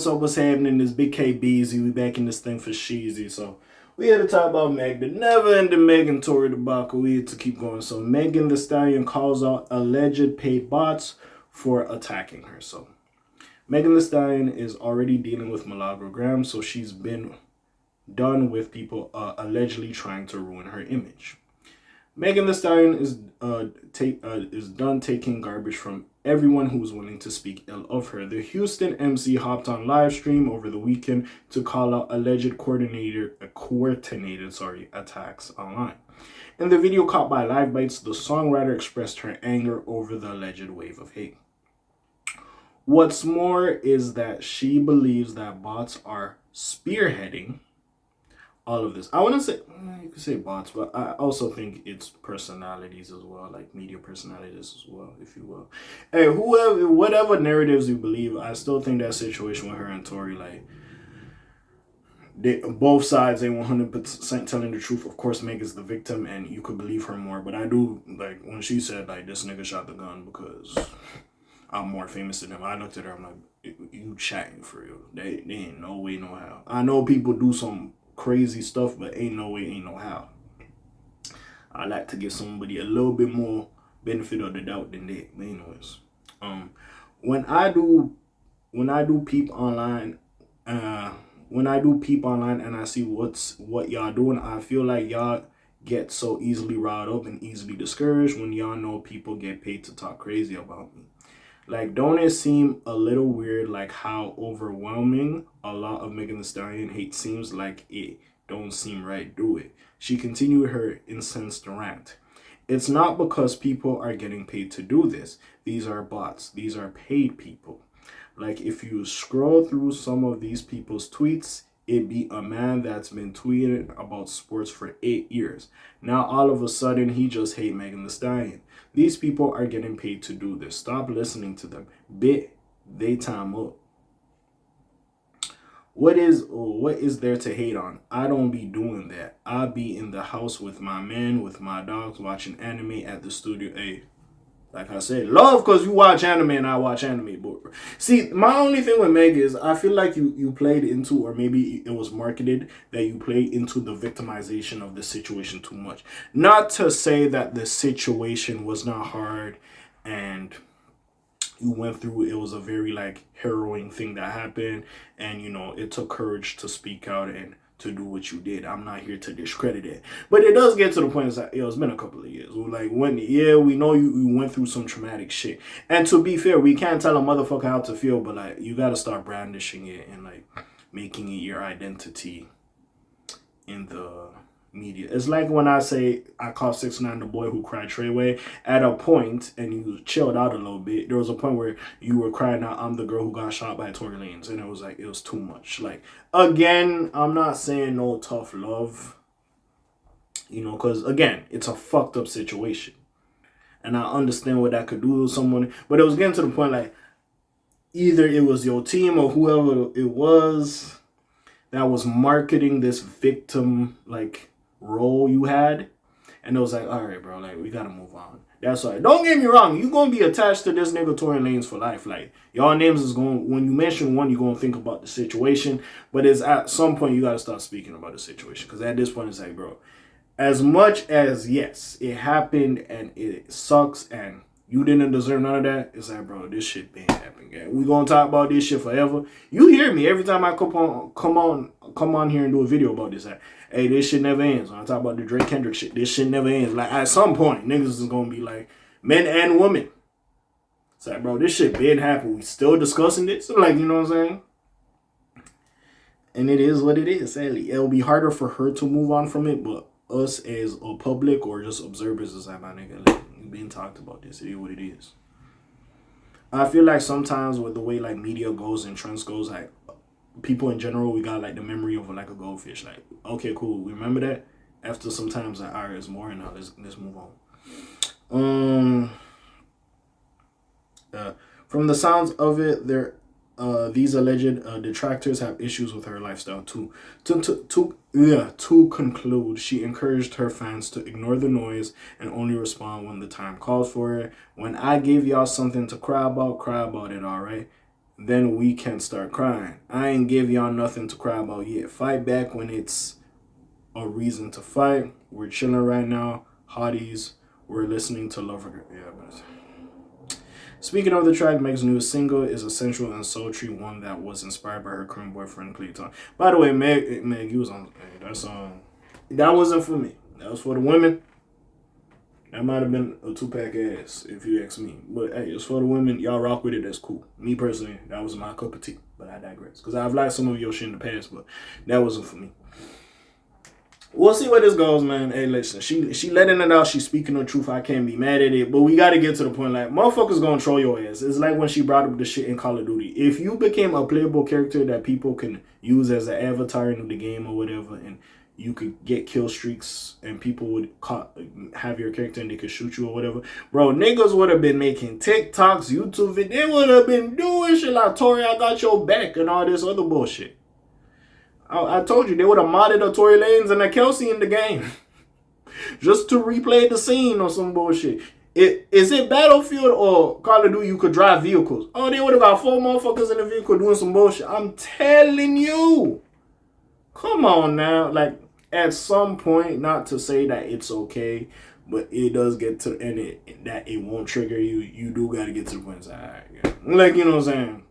up, what's happening? This Big KBZ, we back in this thing for Sheezy. So we had to talk about Meg, the never-ending Megan Tory debacle. We had to keep going. So Megan Thee Stallion calls out alleged paid bots for attacking her. So Megan Thee Stallion is already dealing with malagram, so she's been done with people allegedly trying to ruin her image. Megan Thee Stallion is done taking garbage from everyone who's willing to speak ill of her. The Houston MC hopped on live stream over the weekend to call out alleged coordinated attacks online. In the video caught by Live Bites, the songwriter expressed her anger over the alleged wave of hate. What's more is that she believes that bots are spearheading all of this. I want to say, you could say bots, but I also think it's personalities as well, like media personalities as well, if you will. Hey, whoever, whatever narratives you believe, I still think that situation with her and Tory, like, both sides ain't 100% telling the truth. Of course, Meg is the victim, and you could believe her more. But I do, like, when she said, like, this nigga shot the gun because I'm more famous than him, I looked at her, I'm like, you chatting for real. They ain't no way, no how. I know people do some crazy stuff, but ain't no way, ain't no how. I like to give somebody a little bit more benefit of the doubt than that. But anyways, when I do peep online, and I see what y'all doing, I feel like y'all get so easily riled up and easily discouraged when y'all know people get paid to talk crazy about me. Like, don't it seem a little weird, like, how overwhelming a lot of Megan Thee Stallion hate seems? Like, it don't seem right, do it? She continued her incensed rant. It's not because people are getting paid to do this. These are bots. These are paid people. Like, if you scroll through some of these people's tweets, it'd be a man that's been tweeting about sports for 8 years. Now, all of a sudden, he just hate Megan Thee Stallion. These people are getting paid to do this. Stop listening to them. Bit they time up. What is there to hate on? I don't be doing that. I be in the house with my man, with my dogs, watching anime at the studio. Hey, like I said, love because you watch anime and I watch anime. But see, my only thing with Meg is I feel like you played into, or maybe it was marketed that you played into the victimization of the situation too much. Not to say that the situation was not hard and you went through, it was a very like harrowing thing that happened, and you know it took courage to speak out and to do what you did. I'm not here to discredit it, but it does get to the point that it's been a couple of years. Like, when we know you went through some traumatic shit, and to be fair, we can't tell a motherfucker how to feel, but like you got to start brandishing it and like making it your identity in the media. It's like when I say I call 6ix9ine the boy who cried Treyway. At a point, and you chilled out a little bit, there was a point where you were crying out, I'm the girl who got shot by Tory Lanez, and it was like, it was too much. Like, again, I'm not saying no tough love, you know, because again, it's a fucked up situation, and I understand what that could do to someone, but it was getting to the point like either it was your team or whoever it was that was marketing this victim like role you had, and it was like, all right, bro, like we gotta move on. That's all right. Don't get me wrong, you gonna be attached to this nigga Tory Lanez for life. Like, y'all names is going, when you mention one, you're gonna think about the situation, but it's at some point you gotta start speaking about the situation, because at this point it's like, bro, as much as yes, it happened and it sucks and you didn't deserve none of that, it's like, bro, this shit been happening, gang. We gonna talk about this shit forever. You hear me every time I come on here and do a video about this. Like, hey, this shit never ends. When I talk about the Drake Kendrick shit, this shit never ends. Like, at some point, niggas is gonna be like, men and women. It's like, bro, this shit been happening. We still discussing this. So, like, you know what I'm saying? And it is what it is, sadly. It'll be harder for her to move on from it, but us as a public or just observers is like, my nigga, like, we've been talked about this. It is what it is. I feel like sometimes with the way like media goes and trends goes, like people in general, we got like the memory of like a goldfish. Like, okay, cool, we remember that. After sometimes like, all right, it's more, and now let's move on. From the sounds of it, these alleged detractors have issues with her lifestyle too. To conclude, she encouraged her fans to ignore the noise and only respond when the time calls for it. When I give y'all something to cry about it, all right? then we can start crying. I ain't give y'all nothing to cry about yet. Fight back when it's a reason to fight. We're chilling right now. Hotties. We're listening to Lover. Yeah, but speaking of the track, Meg's new single is a sensual and sultry one that was inspired by her current boyfriend, K.A.Vuitton. By the way, Meg, you was on. Hey, that song. That wasn't for me. That was for the women. That might have been a 2-pack ass, if you ask me. But hey, it's for the women. Y'all rock with it. That's cool. Me personally, that was my cup of tea. But I digress. Because I've liked some of your shit in the past, but that wasn't for me. We'll see where this goes, man. Hey, listen, she letting it out. She's speaking the truth. I can't be mad at it. But we got to get to the point, like, motherfuckers gonna troll your ass. It's like when she brought up the shit in Call of Duty. If you became a playable character that people can use as an avatar in the game or whatever, and you could get kill streaks and people would have your character and they could shoot you or whatever, bro, niggas would have been making TikToks, YouTube videos. They would have been doing shit like, Tori, I got your back and all this other bullshit. I told you, they would have modded a Tory Lanez and a Kelsey in the game. Just to replay the scene or some bullshit. Is it Battlefield or Call of Duty you could drive vehicles? Oh, they would have got 4 motherfuckers in the vehicle doing some bullshit. I'm telling you. Come on now. Like, at some point, not to say that it's okay, but it does get to, and that it won't trigger you. You do got to get to the point. Alright, yeah. Like, you know what I'm saying?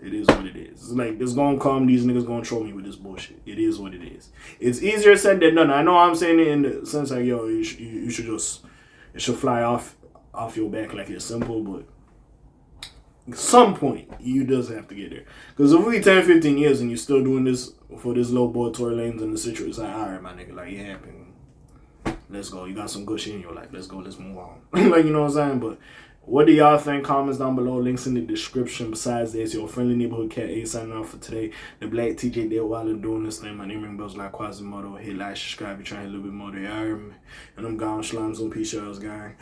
It is what it is. It's like, it's gonna come, these niggas gonna troll me with this bullshit. It is what it is. It's easier said than done. I know I'm saying it in the sense like, yo, you should just, it should fly off your back like it's simple, but at some point, you does have to get there. Because if we 10, 15 years and you're still doing this for this little boy Tory Lanez in the situation, it's like, alright, my nigga, like, it happened. Let's go. You got some good shit in your life. Let's go. Let's move on. Like, you know what I'm saying? But what do y'all think? Comments down below. Links in the description. Besides this, your friendly neighborhood cat A signing off for today. The Black TJ Dead Wilder doing this thing. My name ring bells like Quasimodo. Hit like, subscribe. You're trying a little bit more. They are me. And I'm gone. Slimes on P-Shells, gang.